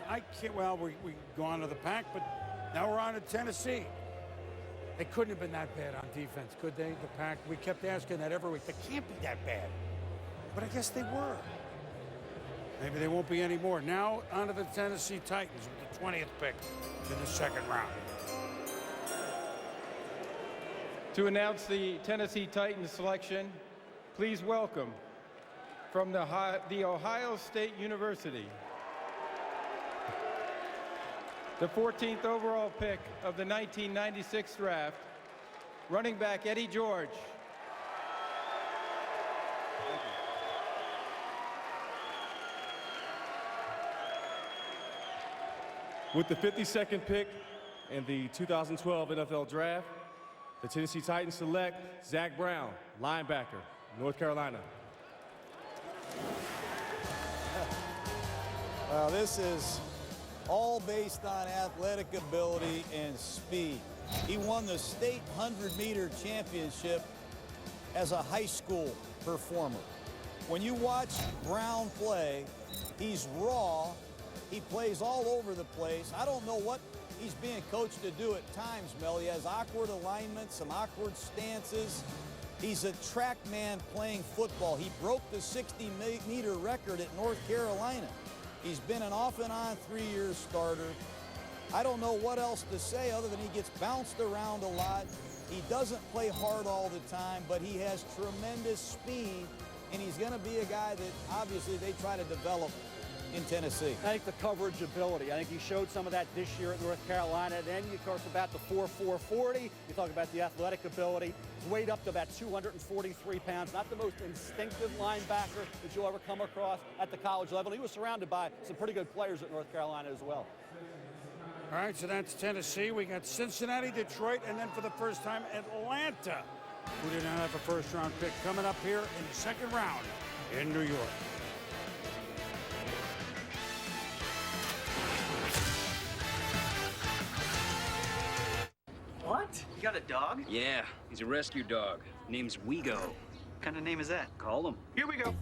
I can't, well, we go on to the Pack, but now we're on to Tennessee. They couldn't have been that bad on defense, could they, the Pack? We kept asking that every week. They can't be that bad. But I guess they were. Maybe they won't be anymore. Now on to the Tennessee Titans with the 20th pick in the second round. To announce the Tennessee Titans selection, please welcome from the Ohio State University, the 14th overall pick of the 1996 draft, running back Eddie George. With the 52nd pick in the 2012 NFL Draft, the Tennessee Titans select Zach Brown, linebacker, North Carolina. Well, this is all based on athletic ability and speed. He won the state 100-meter championship as a high school performer. When you watch Brown play, he's raw. He plays all over the place. I don't know what he's being coached to do at times, Mel. He has awkward alignments, some awkward stances. He's a track man playing football. He broke the 60-meter record at North Carolina. He's been an off and on 3-year starter. I don't know what else to say other than he gets bounced around a lot. He doesn't play hard all the time, but he has tremendous speed, and he's going to be a guy that obviously they try to develop in Tennessee. I think the coverage ability. I think he showed some of that this year at North Carolina. Then you talk about the 4.4 40. You talk about the athletic ability. He's weighed up to about 243 pounds. Not the most instinctive linebacker that you'll ever come across at the college level. He was surrounded by some pretty good players at North Carolina as well. All right, so that's Tennessee. We got Cincinnati, Detroit, and then for the first time, Atlanta, who did not have a first-round pick, coming up here in the second round in New York. What? You got a dog? Yeah, he's a rescue dog. Name's Wego. What kind of name is that? Call him. Here we go.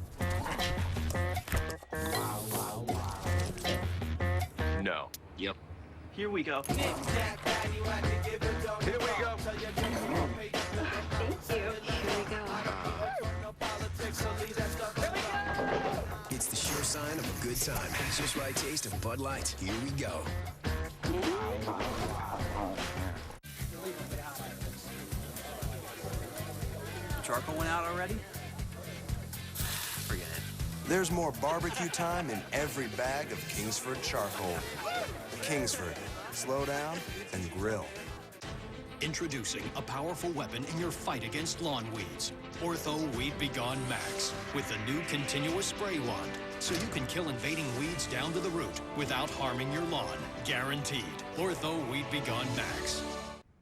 No. Yep. Here we go. Here we go. Thank you. Here we go. It's the sure sign of a good time. Just right taste of Bud Light. Here we go. Charcoal went out already? Forget it. There's more barbecue time in every bag of Kingsford charcoal. Kingsford, slow down and grill. Introducing a powerful weapon in your fight against lawn weeds. Ortho Weed B Gon Max with the new continuous spray wand, so you can kill invading weeds down to the root without harming your lawn. Guaranteed. Ortho Weed B Gon Max.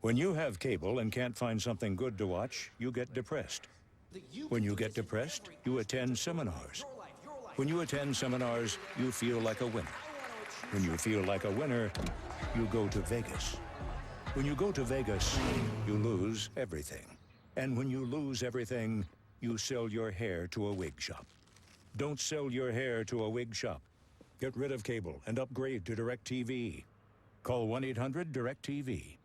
When you have cable and can't find something good to watch, you get depressed. When you get depressed, you attend seminars. When you attend seminars, you feel like a winner. When you feel like a winner, you go to Vegas. When you go to Vegas, you lose everything. And when you lose everything, you sell your hair to a wig shop. Don't sell your hair to a wig shop. Get rid of cable and upgrade to DirecTV. Call 1-800-DirecTV.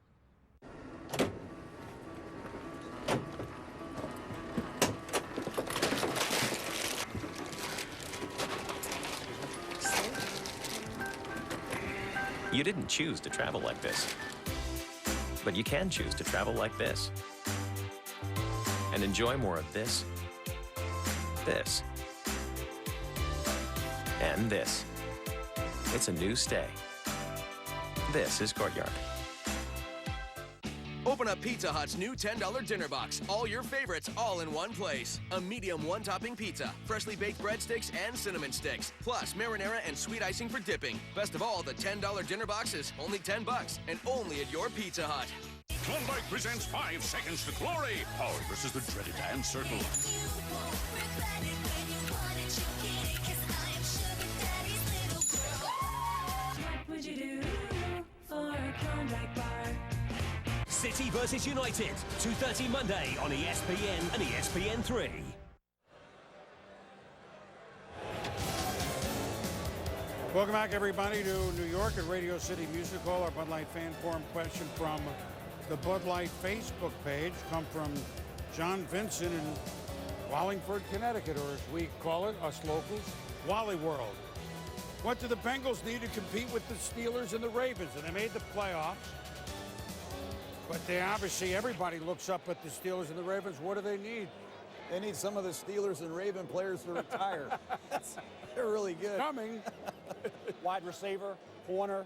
You didn't choose to travel like this, but you can choose to travel like this and enjoy more of this, and this. It's a new stay. This is Courtyard. Open up Pizza Hut's new $10 dinner box. All your favorites all in one place. A medium one-topping pizza, freshly baked breadsticks and cinnamon sticks, plus marinara and sweet icing for dipping. Best of all, the $10 dinner box is only $10 and only at your Pizza Hut. Klondike presents 5 Seconds to Glory. Power versus the dreaded dance circle. What would you do for a Klondike bar? City vs United, 2:30 Monday on ESPN and ESPN3. Welcome back, everybody, to New York at Radio City Music Hall. Our Bud Light fan forum question from the Bud Light Facebook page come from John Vincent in Wallingford, Connecticut, or as we call it, us locals, Wally World. What do the Bengals need to compete with the Steelers and the Ravens? And they made the playoffs. But they obviously, everybody looks up at the Steelers and the Ravens. What do they need? They need some of the Steelers and Raven players to retire. They're really good. Coming. Wide receiver, corner.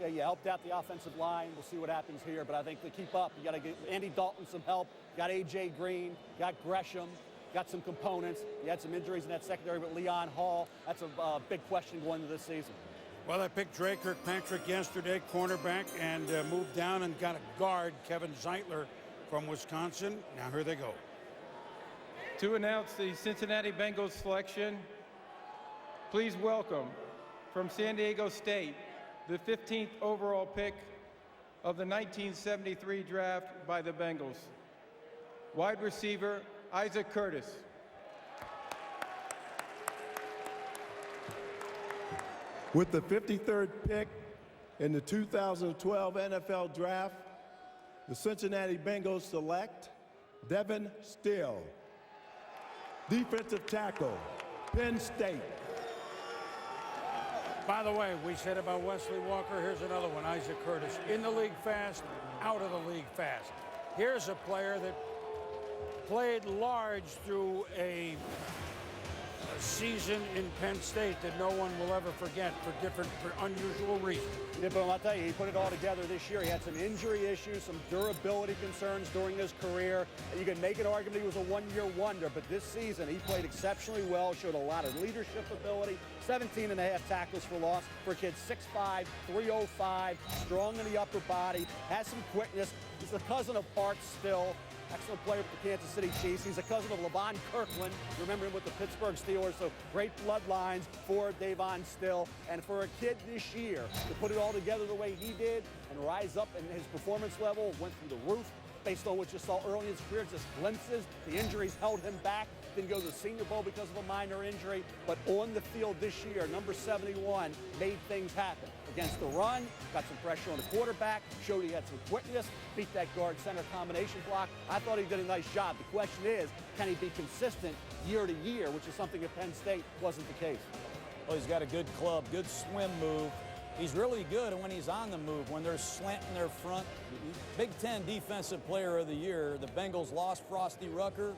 Yeah, you helped out the offensive line. We'll see what happens here. But I think to keep up, you got to give Andy Dalton some help. Got A.J. Green, got Gresham, got some components. You had some injuries in that secondary with Leon Hall. That's a big question going into this season. Well, I picked Dre Kirkpatrick yesterday, cornerback, and moved down and got a guard, Kevin Zeitler from Wisconsin. Now here they go. To announce the Cincinnati Bengals selection, please welcome from San Diego State, the 15th overall pick of the 1973 draft by the Bengals, wide receiver Isaac Curtis. With the 53rd pick in the 2012 NFL Draft, the Cincinnati Bengals select Devin Steele, defensive tackle, Penn State. By the way, we said about Wesley Walker. Here's another one, Isaac Curtis. In the league fast, out of the league fast. Here's a player that played large through a season in Penn State that no one will ever forget for unusual reasons. Yeah, but I'll tell you, he put it all together this year. He had some injury issues, some durability concerns during his career. You can make an argument he was a one-year wonder, but this season he played exceptionally well, showed a lot of leadership ability, 17.5 tackles for loss for a kid 6'5", 305, strong in the upper body, has some quickness. He's the cousin of Art Still. Excellent player for the Kansas City Chiefs. He's a cousin of Levon Kirkland. You remember him with the Pittsburgh Steelers, so great bloodlines for Davon Still. And for a kid this year to put it all together the way he did and rise up in his performance level, went through the roof based on what you saw early in his career, just glimpses. The injuries held him back. Didn't go to the Senior Bowl because of a minor injury. But on the field this year, number 71 made things happen. Against the run, got some pressure on the quarterback, showed he had some quickness, beat that guard center combination block. I thought he did a nice job. The question is, can he be consistent year to year, which is something at Penn State wasn't the case. Well, he's got a good club, good swim move. He's really good when he's on the move, when they're slanting their front. Big Ten Defensive Player of the Year. The Bengals lost Frosty Rucker.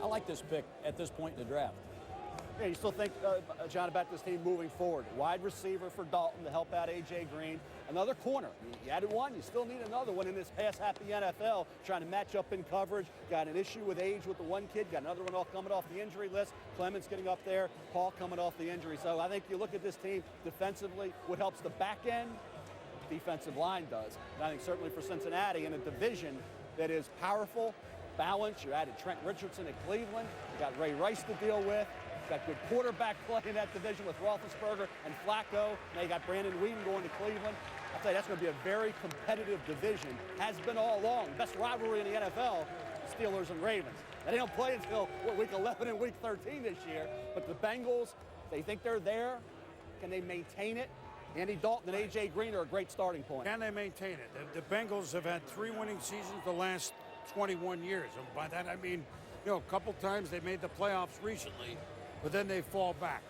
I like this pick at this point in the draft. Yeah, you still think, John, about this team moving forward. Wide receiver for Dalton to help out A.J. Green. Another corner. You added one, you still need another one in this pass-happy NFL, trying to match up in coverage. Got an issue with age with the one kid. Got another one coming off the injury list. Clemens getting up there. Paul coming off the injury. So I think you look at this team defensively, what helps the back end, defensive line does. And I think certainly for Cincinnati in a division that is powerful, balanced. You added Trent Richardson at Cleveland. You got Ray Rice to deal with. Got good quarterback play in that division with Roethlisberger and Flacco. Now you got Brandon Whedon going to Cleveland. I'll tell you, that's going to be a very competitive division. Has been all along. Best rivalry in the NFL, Steelers and Ravens. They don't play until week 11 and week 13 this year. But the Bengals, they think they're there. Can they maintain it? Andy Dalton and A.J. Green are a great starting point. Can they maintain it? The Bengals have had 3 winning seasons the last 21 years. And by that, I mean, a couple times they made the playoffs recently, but then they fall back.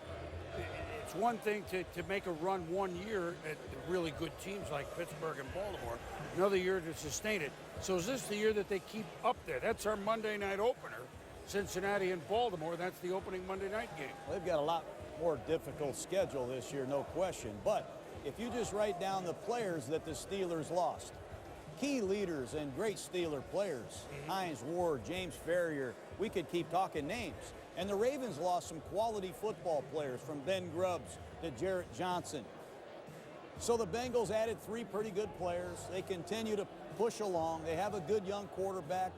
It's one thing to make a run one year at really good teams like Pittsburgh and Baltimore, another year to sustain it. So is this the year that they keep up there? That's our Monday night opener, Cincinnati and Baltimore. That's the opening Monday night game. They've got a lot more difficult schedule this year, no question. But if you just write down the players that the Steelers lost, key leaders and great Steeler players, Hines Ward, James Ferrier, we could keep talking names. And the Ravens lost some quality football players, from Ben Grubbs to Jarrett Johnson. So the Bengals added 3 pretty good players. They continue to push along. They have a good young quarterback,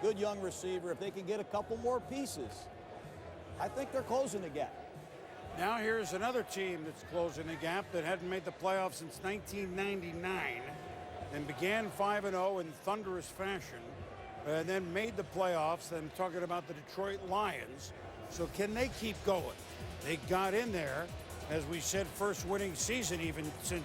good young receiver. If they can get a couple more pieces, I think they're closing the gap. Now here's another team that's closing the gap that hadn't made the playoffs since 1999 and began 5-0 in thunderous fashion. And then made the playoffs. I'm talking about the Detroit Lions. So can they keep going? They got in there As we said, first winning season even since